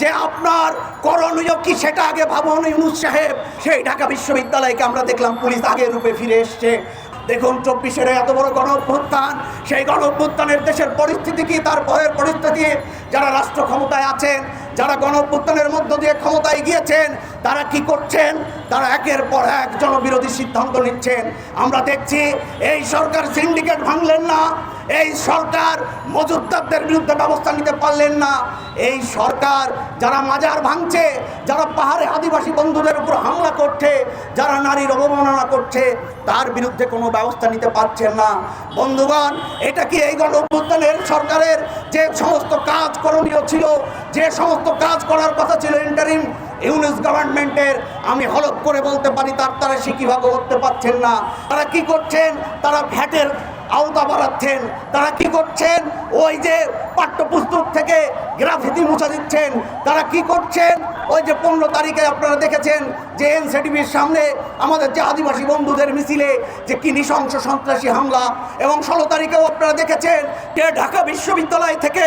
যে আপনার করণীয় কি সেটা আগে ভাবুন ইউনূস সাহেব। সেই ঢাকা বিশ্ববিদ্যালয়কে আমরা দেখলাম পুলিশ আগের রূপে ফিরে এসছে। দেখুন 24-এর এত বড় গণ অভ্যুত্থান, সেই গণ অভ্যুত্থানের দেশের পরিস্থিতি কি, তার ভয়ের পরিস্থিতি, যারা রাষ্ট্র ক্ষমতায় আছেন, যারা গণ অভ্যুত্থানের মধ্য দিয়ে ক্ষমতায় গিয়েছেন, তারা কি করছেন? তারা একের পর এক জনবিরোধী সিদ্ধান্ত নিচ্ছেন। আমরা দেখছি এই সরকার সিন্ডিকেট ভাঙলেন না, এই সরকার মজুতদারদের বিরুদ্ধে ব্যবস্থা নিতে পারলেন না, এই সরকার যারা মাজার ভাঙছে, যারা পাহাড়ে আদিবাসী বন্ধুদের উপর হামলা করছে, যারা নারীর অবমাননা করছে, তার বিরুদ্ধে কোনো ব্যবস্থা নিতে পারছেন না। বন্ধুগণ, এটা কি এই গণ অভ্যুত্থানের সরকারের যে সমস্ত কাজ করণীয় ছিল, যে সমস্ত কাজ করার কথা ছিল ইন্টারিম ইউনূস গভর্নমেন্টের, আমি হলফ করে বলতে পারি তারা সে কীভাবে করতে পারছেন না। তারা কি করছেন? তারা ভ্যাটের আওতা বাড়াচ্ছেন। তারা কি করছেন? ওই যে পাঠ্যপুস্তক থেকে গ্রাফিতি মুছা দিচ্ছেন। তারা কি করছেন? ওই যে 15 তারিখে আপনারা দেখেছেন যে এনসিটিভির সামনে আমাদের যে আদিবাসী বন্ধুদের মিছিলে যে কি নৃশংস সন্ত্রাসী হামলা, এবং 16 তারিখেও আপনারা দেখেছেন যে ঢাকা বিশ্ববিদ্যালয় থেকে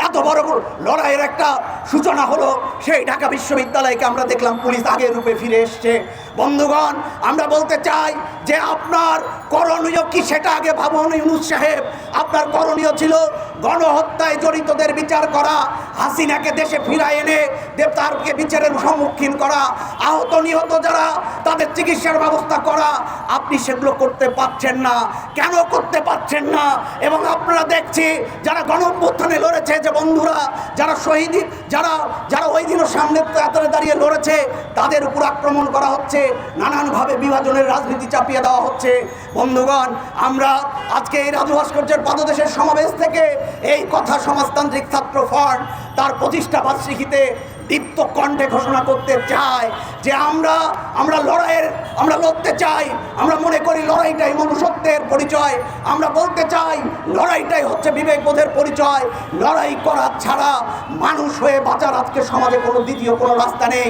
এত বড় লড়াইয়ের একটা সূচনা হলো। সেই ঢাকা বিশ্ববিদ্যালয়কে আমরা দেখলাম পুলিশ আগের রূপে ফিরে এসছে। বন্ধুগণ, আমরা বলতে চাই যে আপনার করণীয় কি সেটা আগে ভাবুন ইউনূস সাহেব। আপনার করণীয় ছিল গণহত্যায় জড়িতদের বিচার করা, হাসিনাকে দেশে ফিরায় এনে তারকে বিচারের সম্মুখীন করা, আহত নিহত যারা তাদের চিকিৎসার ব্যবস্থা করা। আপনি সেগুলো করতে পারছেন না। কেন করতে পারছেন না? এবং আপনারা দেখছি যারা গণ অভ্যুত্থানে লড়েছে, যে বন্ধুরা যারা শহীদ, যারা যারা ওই দিনের সামনে দাঁড়িয়ে লড়েছে, তাদের উপর আক্রমণ করা হচ্ছে, নানানভাবে বিভাজনের রাজনীতি চাপিয়ে দেওয়া হচ্ছে। বন্ধুগণ, আমরা আজকে এই রাজু ভাস্কর্যের পাদদেশের সমাবেশ থেকে এই কথা সমাজতান্ত্রিক ছাত্র ফ্রন্ট তার প্রতিষ্ঠা বার্ষিকীতে দীপ্ত কণ্ঠে ঘোষণা করতে চাই যে আমরা লড়তে চাই। আমরা মনে করি লড়াইটাই মনুষ্যত্বের পরিচয়। আমরা বলতে চাই লড়াইটাই হচ্ছে বিবেকবোধের পরিচয়। লড়াই করা ছাড়া মানুষ হয়ে বাঁচার আজকে সমাজে কোনো দ্বিতীয় কোনো রাস্তা নেই।